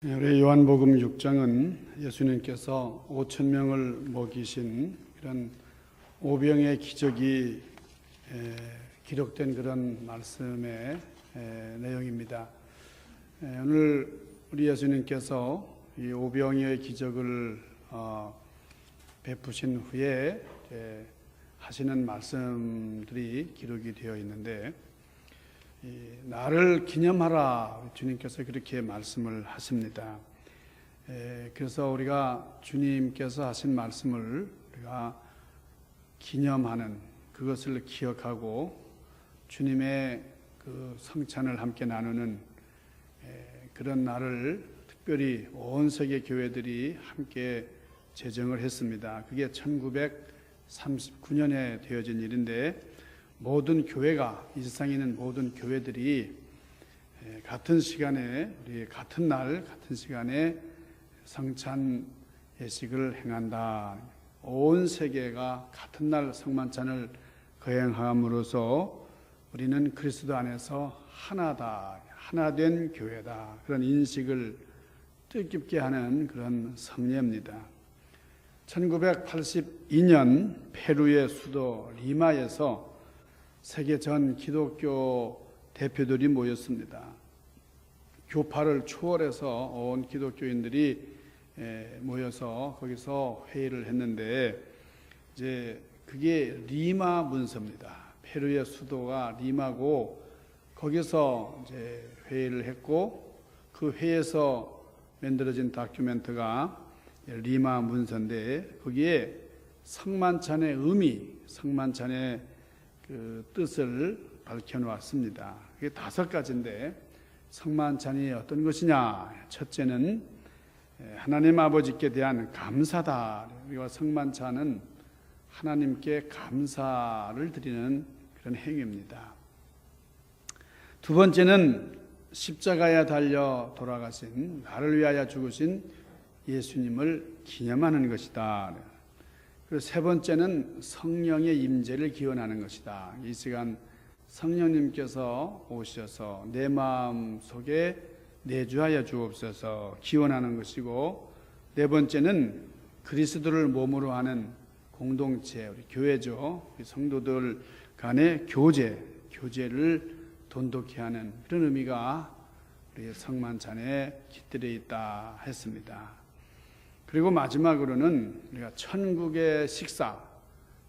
우리 요한복음 6장은 예수님께서 5천 명을 먹이신 그런 오병의 기적이 기록된 그런 말씀의 내용입니다. 오늘 우리 예수님께서 이 오병의 기적을 베푸신 후에 하시는 말씀들이 기록이 되어 있는데, 나를 기념하라, 주님께서 그렇게 말씀을 하십니다. 그래서 우리가 주님께서 하신 말씀을 우리가 기념하는, 그것을 기억하고 주님의 그 성찬을 함께 나누는 그런 날을 특별히 온 세계 교회들이 함께 제정을 했습니다. 그게 1939년에 되어진 일인데, 모든 교회가, 이 세상에 있는 모든 교회들이 같은 시간에, 우리 같은 날, 같은 시간에 성찬 예식을 행한다. 온 세계가 같은 날 성만찬을 거행함으로써 우리는 그리스도 안에서 하나다, 하나된 교회다, 그런 인식을 뜻깊게 하는 그런 성례입니다. 1982년 페루의 수도 리마에서 세계 전 기독교 대표들이 모였습니다. 교파를 초월해서 온 기독교인들이 모여서 거기서 회의를 했는데, 이제 그게 리마 문서입니다. 페루의 수도가 리마고, 거기서 이제 회의를 했고, 그 회의에서 만들어진 다큐멘터가 리마 문서인데, 거기에 성만찬의 의미, 성만찬의 그 뜻을 밝혀놓았습니다. 그게 5가지인데, 성만찬이 어떤 것이냐? 첫째는 하나님 아버지께 대한 감사다. 우리가 성만찬은 하나님께 감사를 드리는 그런 행위입니다. 두 번째는 십자가에 달려 돌아가신, 나를 위하여 죽으신 예수님을 기념하는 것이다. 그리고 세 번째는 성령의 임재를 기원하는 것이다. 이 시간 성령님께서 오셔서 내 마음 속에 내주하여 주옵소서 기원하는 것이고, 네 번째는 그리스도를 몸으로 하는 공동체, 우리 교회죠. 우리 성도들 간의 교제를 돈독히 하는 그런 의미가 우리 성만찬에 깃들어 있다 했습니다. 그리고 마지막으로는 우리가 천국의 식사,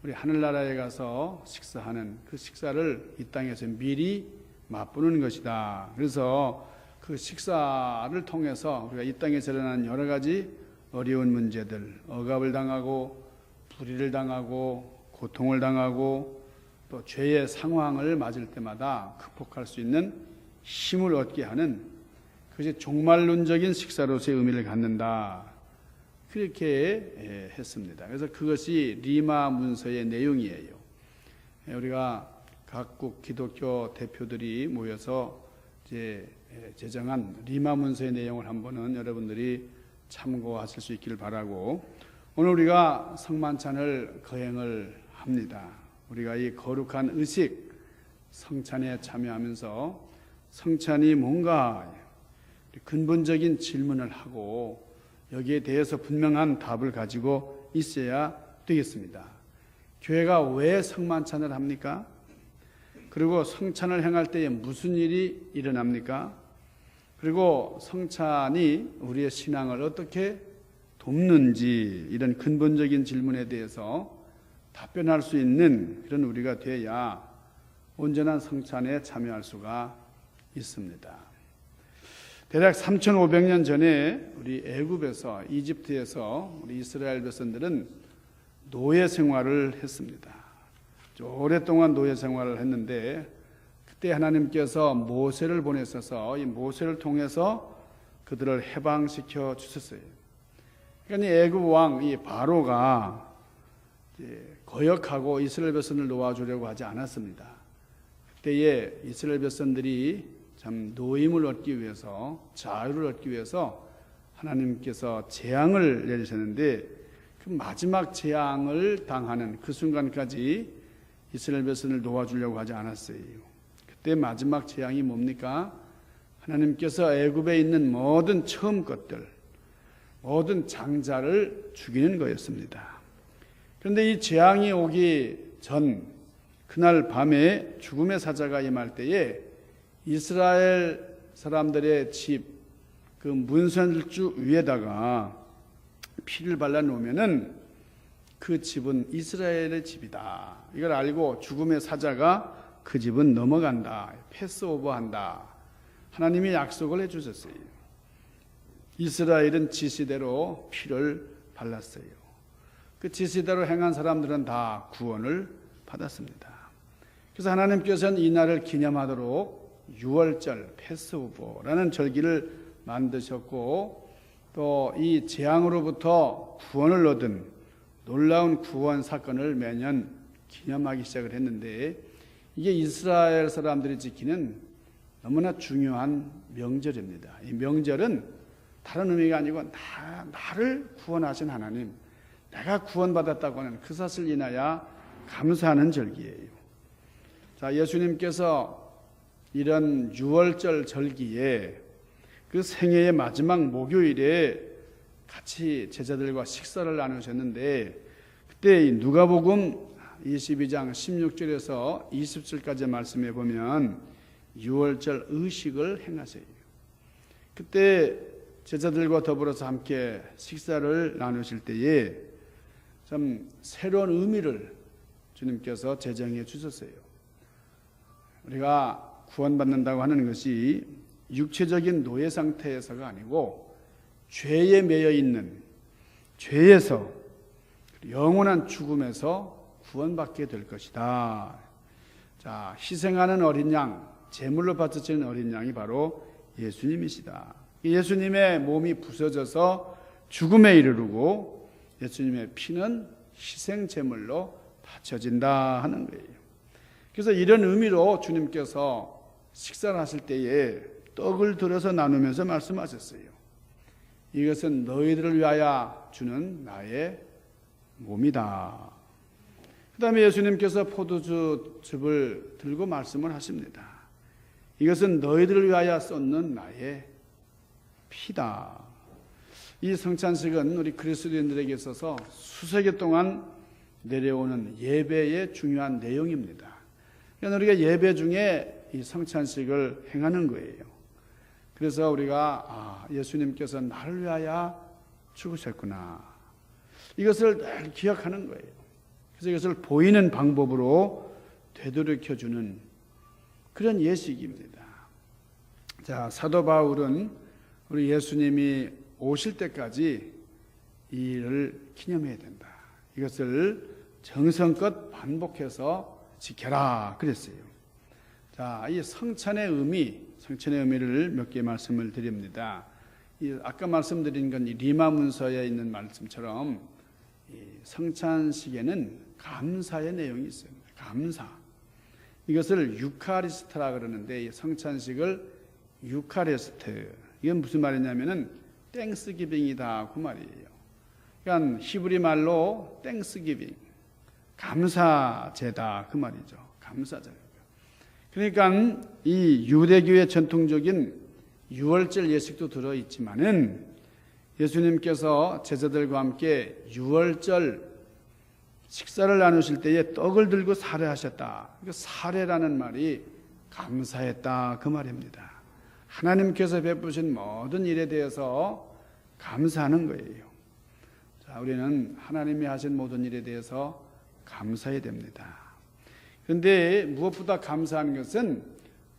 우리 하늘나라에 가서 식사하는 그 식사를 이 땅에서 미리 맛보는 것이다. 그래서 그 식사를 통해서 우리가 이 땅에서 일어나는 여러 가지 어려운 문제들, 억압을 당하고 불의를 당하고 고통을 당하고 또 죄의 상황을 맞을 때마다 극복할 수 있는 힘을 얻게 하는, 그것이 종말론적인 식사로서의 의미를 갖는다. 그렇게 했습니다. 그래서 그것이 리마 문서의 내용이에요. 우리가 각국 기독교 대표들이 모여서 이제 제정한 리마 문서의 내용을 한번은 여러분들이 참고하실 수 있기를 바라고, 오늘 우리가 성만찬을 거행을 합니다. 우리가 이 거룩한 의식 성찬에 참여하면서 성찬이 뭔가 근본적인 질문을 하고 여기에 대해서 분명한 답을 가지고 있어야 되겠습니다. 교회가 왜 성만찬을 합니까? 그리고 성찬을 행할 때에 무슨 일이 일어납니까? 그리고 성찬이 우리의 신앙을 어떻게 돕는지, 이런 근본적인 질문에 대해서 답변할 수 있는 그런 우리가 돼야 온전한 성찬에 참여할 수가 있습니다. 대략 3,500년 전에 우리 애굽에서, 이집트에서 우리 이스라엘 백성들은 노예 생활을 했습니다. 오랫동안 노예 생활을 했는데, 그때 하나님께서 모세를 보내셔서 이 모세를 통해서 그들을 해방시켜 주셨어요. 그러니까 이 애굽 왕 이 바로가 거역하고 이스라엘 백성을 놓아주려고 하지 않았습니다. 그때에 이스라엘 백성들이 참 노임을 얻기 위해서, 자유를 얻기 위해서 하나님께서 재앙을 내리셨는데, 그 마지막 재앙을 당하는 그 순간까지 이스라엘 백성을 놓아주려고 하지 않았어요. 그때 마지막 재앙이 뭡니까? 하나님께서 애굽에 있는 모든 처음 것들, 모든 장자를 죽이는 거였습니다. 그런데 이 재앙이 오기 전 그날 밤에 죽음의 사자가 임할 때에 이스라엘 사람들의 집 그 문설주 위에다가 피를 발라 놓으면은 그 집은 이스라엘의 집이다. 이걸 알고 죽음의 사자가 그 집은 넘어간다. 패스오버한다. 하나님이 약속을 해주셨어요. 이스라엘은 지시대로 피를 발랐어요. 그 지시대로 행한 사람들은 다 구원을 받았습니다. 그래서 하나님께서는 이 날을 기념하도록 6월절 패스오버라는 절기를 만드셨고 또 이 재앙으로부터 구원을 얻은 놀라운 구원 사건을 매년 기념하기 시작을 했는데 이게 이스라엘 사람들이 지키는 너무나 중요한 명절입니다. 이 명절은 다른 의미가 아니고 나를 구원하신 하나님, 내가 구원받았다고 하는 그 사실을 인하여 감사하는 절기예요. 자, 예수님께서 이런 6월절 절기에 그 생애의 마지막 목요일에 같이 제자들과 식사를 나누셨는데 그때 누가복음 22장 16절에서 20절까지 말씀해 보면 6월절 의식을 행하세요. 그때 제자들과 더불어서 함께 식사를 나누실 때에 참 새로운 의미를 주님께서 제정해 주셨어요. 우리가 구원받는다고 하는 것이 육체적인 노예 상태에서가 아니고 죄에 매여 있는 죄에서 영원한 죽음에서 구원받게 될 것이다. 자, 희생하는 어린 양, 제물로 바쳐지는 어린 양이 바로 예수님이시다. 예수님의 몸이 부서져서 죽음에 이르르고 예수님의 피는 희생 제물로 바쳐진다 하는 거예요. 그래서 이런 의미로 주님께서 식사를 하실 때에 떡을 들어서 나누면서 말씀하셨어요. 이것은 너희들을 위하여 주는 나의 몸이다. 그 다음에 예수님께서 포도주즙을 들고 말씀을 하십니다. 이것은 너희들을 위하여 쏟는 나의 피다. 이 성찬식은 우리 그리스도인들에게 있어서 수세기 동안 내려오는 예배의 중요한 내용입니다. 그러니까 우리가 예배 중에 이 성찬식을 행하는 거예요. 그래서 우리가 예수님께서 나를 위하여 죽으셨구나. 이것을 늘 기억하는 거예요. 그래서 이것을 보이는 방법으로 되돌이켜주는 그런 예식입니다. 자, 사도 바울은 우리 예수님이 오실 때까지 이 일을 기념해야 된다. 이것을 정성껏 반복해서 지켜라 그랬어요. 자, 이 성찬의 의미를 몇 개 말씀을 드립니다. 아까 말씀드린 건 리마 문서에 있는 말씀처럼 성찬식에는 감사의 내용이 있습니다. 감사. 이것을 유카리스트라 그러는데 이 성찬식을 유카리스트. 이건 무슨 말이냐면은 땡스기빙이다 그 말이에요. 그러니까 히브리 말로 땡스기빙, 감사제다 그 말이죠. 감사제. 그러니까 이 유대교의 전통적인 유월절 예식도 들어 있지만은 예수님께서 제자들과 함께 유월절 식사를 나누실 때에 떡을 들고 사례하셨다. 그러니까 사례라는 말이 감사했다 그 말입니다. 하나님께서 베푸신 모든 일에 대해서 감사하는 거예요. 자, 우리는 하나님이 하신 모든 일에 대해서 감사해야 됩니다. 그런데 무엇보다 감사한 것은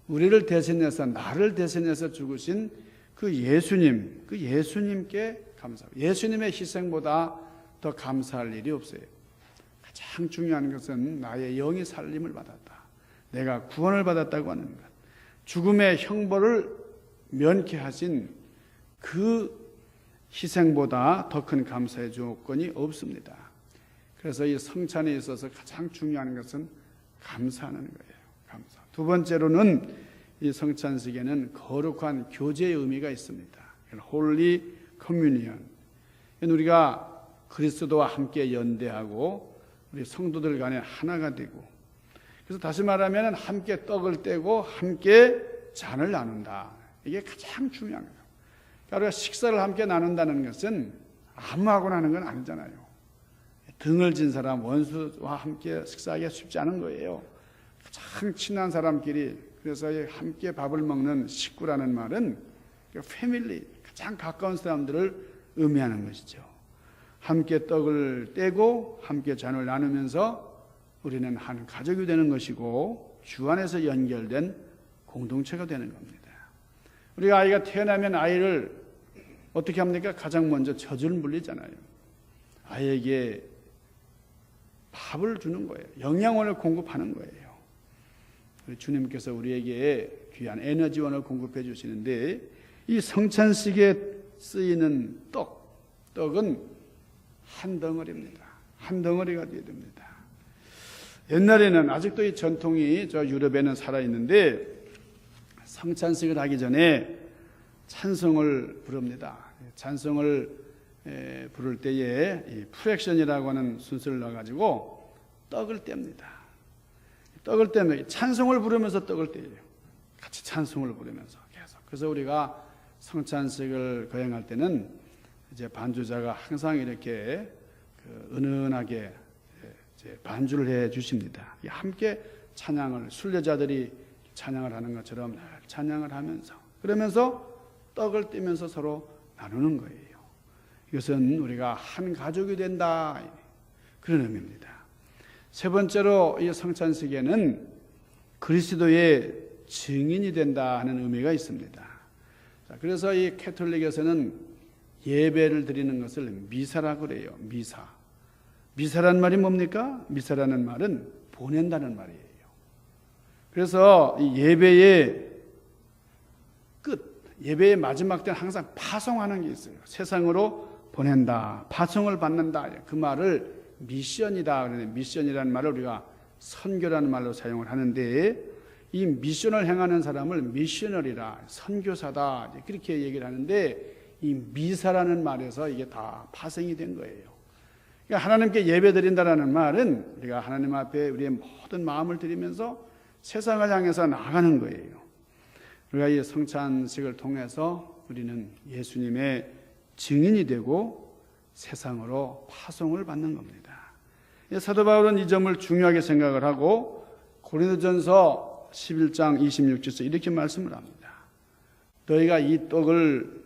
우리를 대신해서 나를 대신해서 죽으신 그 예수님께 감사하고 예수님의 희생보다 더 감사할 일이 없어요. 가장 중요한 것은 나의 영이 살림을 받았다. 내가 구원을 받았다고 하는 것. 죽음의 형벌을 면케 하신 그 희생보다 더 큰 감사의 조건이 없습니다. 그래서 이 성찬에 있어서 가장 중요한 것은 감사하는 거예요. 감사. 두 번째로는 이 성찬식에는 거룩한 교제의 의미가 있습니다. 홀리 커뮤니언. 우리가 그리스도와 함께 연대하고 우리 성도들 간에 하나가 되고 그래서 다시 말하면 함께 떡을 떼고 함께 잔을 나눈다. 이게 가장 중요한 거예요. 그러니까 우리가 식사를 함께 나눈다는 것은 아무하고나 하는 건 아니잖아요. 등을 진 사람, 원수와 함께 식사하기가 쉽지 않은 거예요. 가장 친한 사람끼리, 그래서 함께 밥을 먹는 식구라는 말은 패밀리, 가장 가까운 사람들을 의미하는 것이죠. 함께 떡을 떼고 함께 잔을 나누면서 우리는 한 가족이 되는 것이고 주 안에서 연결된 공동체가 되는 겁니다. 우리가 아이가 태어나면 아이를 어떻게 합니까? 가장 먼저 젖을 물리잖아요. 아이에게 밥을 주는 거예요. 영양원을 공급하는 거예요. 우리 주님께서 우리에게 귀한 에너지원을 공급해 주시는데 이 성찬식에 쓰이는 떡은 한 덩어리입니다. 한 덩어리가 되어야 됩니다. 옛날에는 아직도 이 전통이 저 유럽에는 살아있는데 성찬식을 하기 전에 찬송을 부릅니다. 찬송을 부를 때에 이 프렉션이라고 하는 순서를 넣어가지고 떡을 뗍니다. 떡을 떼면 찬송을 부르면서 떡을 떼요. 같이 찬송을 부르면서 계속. 그래서 우리가 성찬식을 거행할 때는 이제 반주자가 항상 이렇게 은은하게 이제 반주를 해 주십니다. 함께 찬양을 순례자들이 찬양을 하는 것처럼 찬양을 하면서 그러면서 떡을 떼면서 서로 나누는 거예요. 이것은 우리가 한 가족이 된다 그런 의미입니다. 세 번째로 이 성찬식에는 그리스도의 증인이 된다 하는 의미가 있습니다. 그래서 이 캐톨릭에서는 예배를 드리는 것을 미사라고 그래요. 미사라는 말이 뭡니까? 미사라는 말은 보낸다는 말이에요. 그래서 이 예배의 끝, 예배의 마지막 때는 항상 파송하는 게 있어요. 세상으로 보낸다, 파송을 받는다. 그 말을 미션이다. 미션이라는 말을 우리가 선교라는 말로 사용을 하는데 이 미션을 행하는 사람을 미셔너리라, 선교사다 그렇게 얘기를 하는데 이 미사라는 말에서 이게 다 파생이 된 거예요. 그러니까 하나님께 예배 드린다라는 말은 우리가 하나님 앞에 우리의 모든 마음을 드리면서 세상을 향해서 나가는 거예요. 우리가 이 성찬식을 통해서 우리는 예수님의 증인이 되고 세상으로 파송을 받는 겁니다. 사도 바울은 이 점을 중요하게 생각을 하고 고린도전서 11장 26절에서 이렇게 말씀을 합니다. 너희가 이 떡을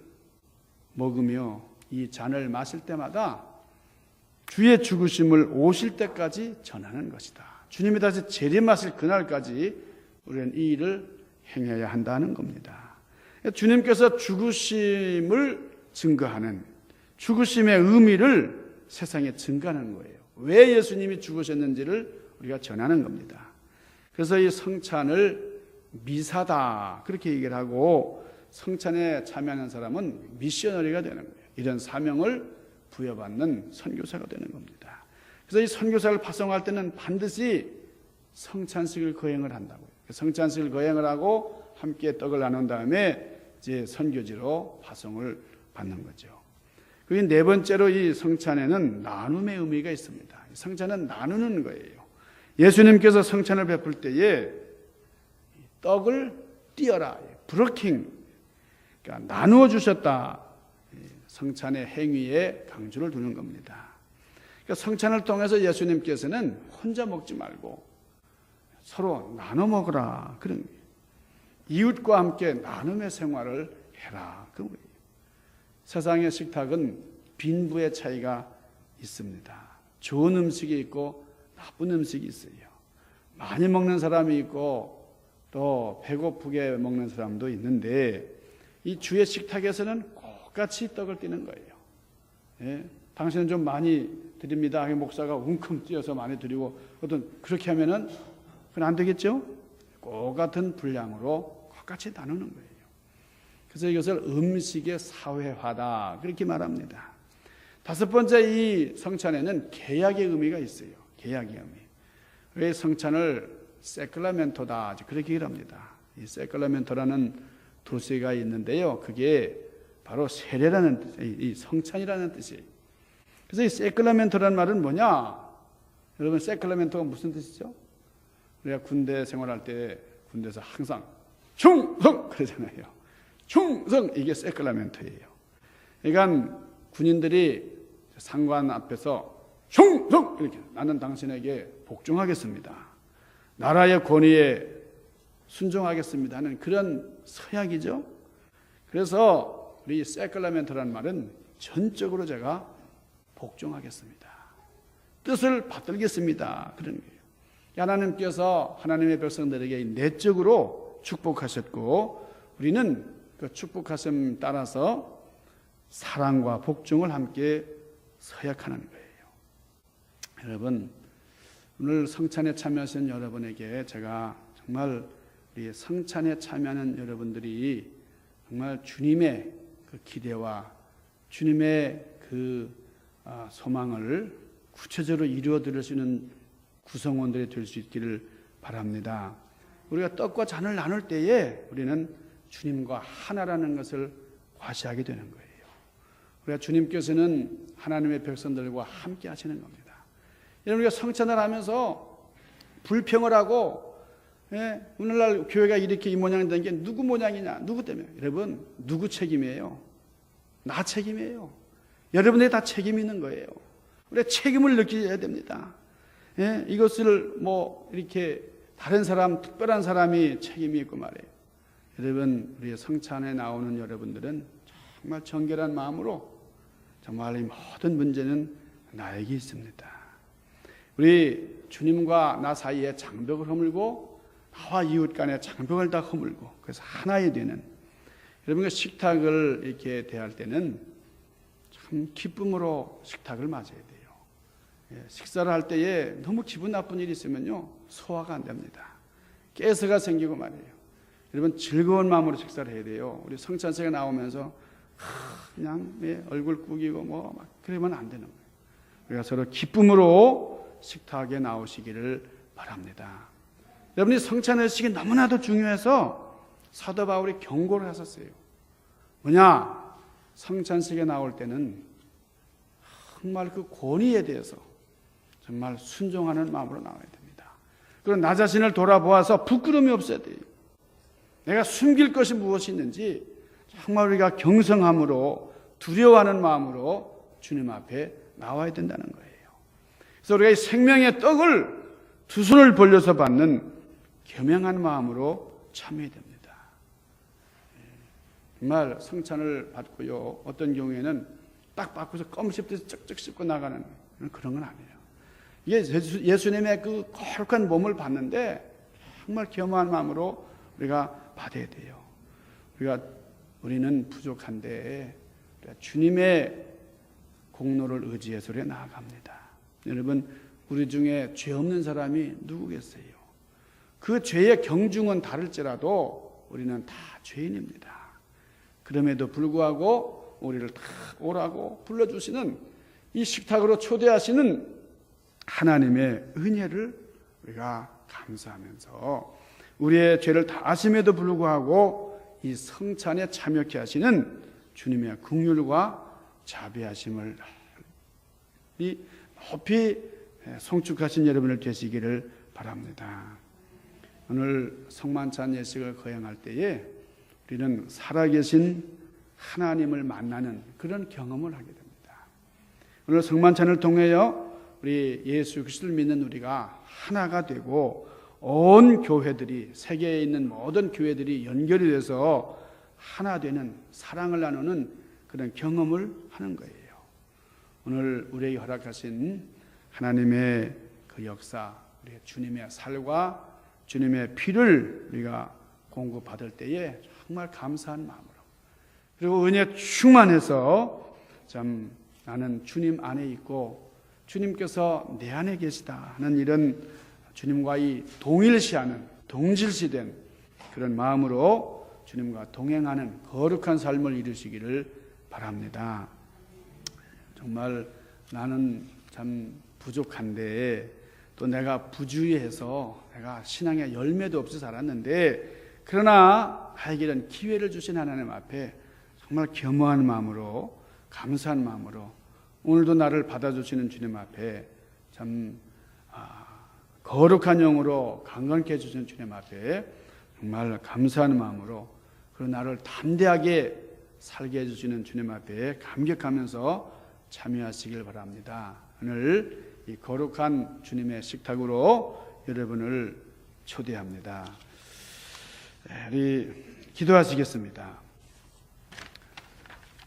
먹으며 이 잔을 마실 때마다 주의 죽으심을 오실 때까지 전하는 것이다. 주님이 다시 재림하실 그날까지 우리는 이 일을 행해야 한다는 겁니다. 주님께서 죽으심을 증거하는 죽으심의 의미를 세상에 증거하는 거예요. 왜 예수님이 죽으셨는지를 우리가 전하는 겁니다. 그래서 이 성찬을 미사다 그렇게 얘기를 하고 성찬에 참여하는 사람은 미셔너리가 되는 거예요. 이런 사명을 부여받는 선교사가 되는 겁니다. 그래서 이 선교사를 파송할 때는 반드시 성찬식을 거행을 한다고요. 성찬식을 거행을 하고 함께 떡을 나눈 다음에 이제 선교지로 파송을 받는 거죠. 그리고 네 번째로 이 성찬에는 나눔의 의미가 있습니다. 성찬은 나누는 거예요. 예수님께서 성찬을 베풀 때에 떡을 띄어라, 브로킹, 그러니까 나누어 주셨다. 성찬의 행위에 강조를 두는 겁니다. 그러니까 성찬을 통해서 예수님께서는 혼자 먹지 말고 서로 나눠 먹으라. 그런 이웃과 함께 나눔의 생활을 해라. 그 세상의 식탁은 빈부의 차이가 있습니다. 좋은 음식이 있고 나쁜 음식이 있어요. 많이 먹는 사람이 있고 또 배고프게 먹는 사람도 있는데 이 주의 식탁에서는 똑같이 떡을 띄는 거예요. 예? 당신은 좀 많이 드립니다. 목사가 웅큼 띄어서 많이 드리고 어떤 그렇게 하면은 그건 안 되겠죠? 똑같은 분량으로 똑같이 나누는 거예요. 그래서 이것을 음식의 사회화다 그렇게 말합니다. 다섯 번째 이 성찬에는 계약의 의미가 있어요. 계약의 의미. 왜 성찬을 세클라멘토다 그렇게 얘기를 합니다. 이 세클라멘토라는 도시가 있는데요. 그게 바로 세례라는 뜻, 이 성찬이라는 뜻이에요. 그래서 이 세클라멘토라는 말은 뭐냐? 여러분 세클라멘토가 무슨 뜻이죠? 우리가 군대 생활할 때 군대에서 항상 충성 그러잖아요. 흉성, 이게 세클라멘토예요. 그러니까 군인들이 상관 앞에서 흉성 이렇게 나는 당신에게 복종하겠습니다. 나라의 권위에 순종하겠습니다 하는 그런 서약이죠. 그래서 우리 세클라멘토라는 말은 전적으로 제가 복종하겠습니다. 뜻을 받들겠습니다. 그런 거예요. 하나님께서 하나님의 백성들에게 내적으로 축복하셨고 우리는 그 축복하심 따라서 사랑과 복종을 함께 서약하는 거예요. 여러분, 오늘 성찬에 참여하신 여러분에게 제가 정말 우리 성찬에 참여하는 여러분들이 정말 주님의 그 기대와 주님의 그 소망을 구체적으로 이루어 드릴 수 있는 구성원들이 될 수 있기를 바랍니다. 우리가 떡과 잔을 나눌 때에 우리는 주님과 하나라는 것을 과시하게 되는 거예요. 우리가 주님께서는 하나님의 백성들과 함께 하시는 겁니다. 여러분, 우리가 성찬을 하면서 불평을 하고 오늘날 교회가 이렇게 이 모양이 된 게 누구 모양이냐, 누구 때문에. 여러분, 누구 책임이에요? 나 책임이에요. 여러분들이 다 책임이 있는 거예요. 우리가 책임을 느껴야 됩니다. 이것을 뭐 이렇게 다른 사람, 특별한 사람이 책임이 있고 말이에요. 여러분, 우리 성찬에 나오는 여러분들은 정말 정결한 마음으로 정말 이 모든 문제는 나에게 있습니다. 우리 주님과 나 사이에 장벽을 허물고 나와 이웃 간의 장벽을 다 허물고 그래서 하나이 되는 여러분과 식탁을 이렇게 대할 때는 참 기쁨으로 식탁을 맞아야 돼요. 식사를 할 때에 너무 기분 나쁜 일이 있으면요 소화가 안 됩니다. 가스가 생기고 말이에요. 여러분 즐거운 마음으로 식사를 해야 돼요. 우리 성찬식에 나오면서 그냥 얼굴 꾸기고 뭐 막 그러면 안 되는 거예요. 우리가 서로 기쁨으로 식탁에 나오시기를 바랍니다. 여러분이 성찬의식이 너무나도 중요해서 사도 바울이 경고를 하셨어요. 뭐냐? 성찬식에 나올 때는 정말 그 권위에 대해서 정말 순종하는 마음으로 나와야 됩니다. 그리고 나 자신을 돌아보아서 부끄러움이 없어야 돼요. 내가 숨길 것이 무엇이 있는지 정말 우리가 경성함으로 두려워하는 마음으로 주님 앞에 나와야 된다는 거예요. 그래서 우리가 이 생명의 떡을 두 손을 벌려서 받는 겸양한 마음으로 참여해야 됩니다. 정말 성찬을 받고요. 어떤 경우에는 딱 받고서 껌 씹듯이 쩍쩍 씹고 나가는 그런 건 아니에요. 이게 예수님의 그 거룩한 몸을 받는데 정말 겸허한 마음으로 우리가 받아야 돼요. 우리는 부족한데 주님의 공로를 의지해서 우리가 나아갑니다. 여러분, 우리 중에 죄 없는 사람이 누구겠어요? 그 죄의 경중은 다를지라도 우리는 다 죄인입니다. 그럼에도 불구하고 우리를 다 오라고 불러주시는 이 식탁으로 초대하시는 하나님의 은혜를 우리가 감사하면서 우리의 죄를 다 아심에도 불구하고 이 성찬에 참여케 하시는 주님의 긍휼과 자비하심을 높이 송축하신 여러분을 되시기를 바랍니다. 오늘 성만찬 예식을 거행할 때에 우리는 살아계신 하나님을 만나는 그런 경험을 하게 됩니다. 오늘 성만찬을 통하여 우리 예수 그리스도를 믿는 우리가 하나가 되고 온 교회들이 세계에 있는 모든 교회들이 연결이 돼서 하나 되는 사랑을 나누는 그런 경험을 하는 거예요. 오늘 우리에게 허락하신 하나님의 그 역사, 우리 주님의 살과 주님의 피를 우리가 공급받을 때에 정말 감사한 마음으로 그리고 은혜 충만해서 참 나는 주님 안에 있고 주님께서 내 안에 계시다 하는 이런 주님과의 동일시하는 동질시된 그런 마음으로 주님과 동행하는 거룩한 삶을 이루시기를 바랍니다. 정말 나는 참 부족한데 또 내가 부주의해서 내가 신앙의 열매도 없이 살았는데 그러나 나에게 이런 기회를 주신 하나님 앞에 정말 겸허한 마음으로 감사한 마음으로 오늘도 나를 받아주시는 주님 앞에 참 거룩한 영으로 강건케 해주시는 주님 앞에 정말 감사한 마음으로 그런 나를 담대하게 살게 해주시는 주님 앞에 감격하면서 참여하시길 바랍니다. 오늘 이 거룩한 주님의 식탁으로 여러분을 초대합니다. 우리 기도하시겠습니다.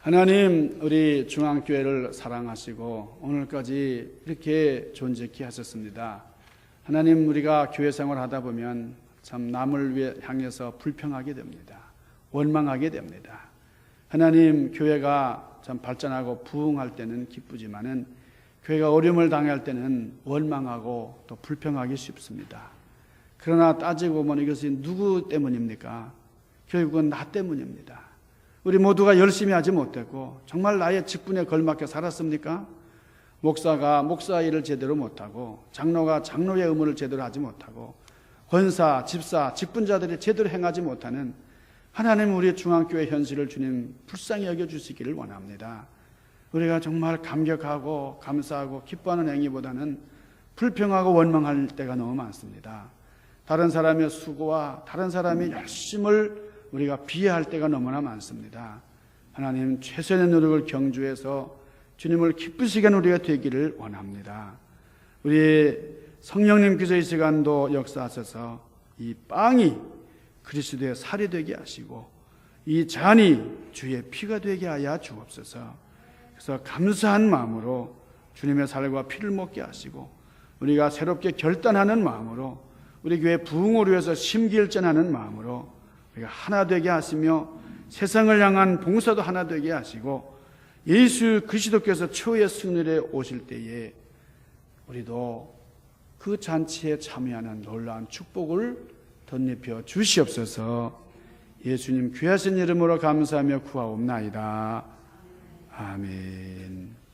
하나님, 우리 중앙교회를 사랑하시고 오늘까지 이렇게 존재케 하셨습니다. 하나님, 우리가 교회 생활을 하다 보면 참 남을 향해서 불평하게 됩니다. 원망하게 됩니다. 하나님, 교회가 참 발전하고 부흥할 때는 기쁘지만은 교회가 어려움을 당할 때는 원망하고 또 불평하기 쉽습니다. 그러나 따지고 보면 이것이 누구 때문입니까? 결국은 나 때문입니다. 우리 모두가 열심히 하지 못했고 정말 나의 직분에 걸맞게 살았습니까? 목사가 목사 일을 제대로 못하고 장로가 장로의 의무를 제대로 하지 못하고 권사, 집사, 직분자들이 제대로 행하지 못하는 하나님, 우리 중앙교회 현실을 주님 불쌍히 여겨주시기를 원합니다. 우리가 정말 감격하고 감사하고 기뻐하는 행위보다는 불평하고 원망할 때가 너무 많습니다. 다른 사람의 수고와 다른 사람의 열심을 우리가 비하할 때가 너무나 많습니다. 하나님, 최선의 노력을 경주해서 주님을 기쁘시게 하는 우리가 되기를 원합니다. 우리 성령님께서 이 시간도 역사하셔서 이 빵이 그리스도의 살이 되게 하시고 이 잔이 주의 피가 되게 하여 주옵소서. 그래서 감사한 마음으로 주님의 살과 피를 먹게 하시고 우리가 새롭게 결단하는 마음으로 우리 교회 부흥을 위해서 심기일전하는 마음으로 우리가 하나 되게 하시며 세상을 향한 봉사도 하나 되게 하시고 예수 그리스도께서 최후의 승리에 오실 때에 우리도 그 잔치에 참여하는 놀라운 축복을 덧입혀 주시옵소서. 예수님 귀하신 이름으로 감사하며 구하옵나이다. 아멘.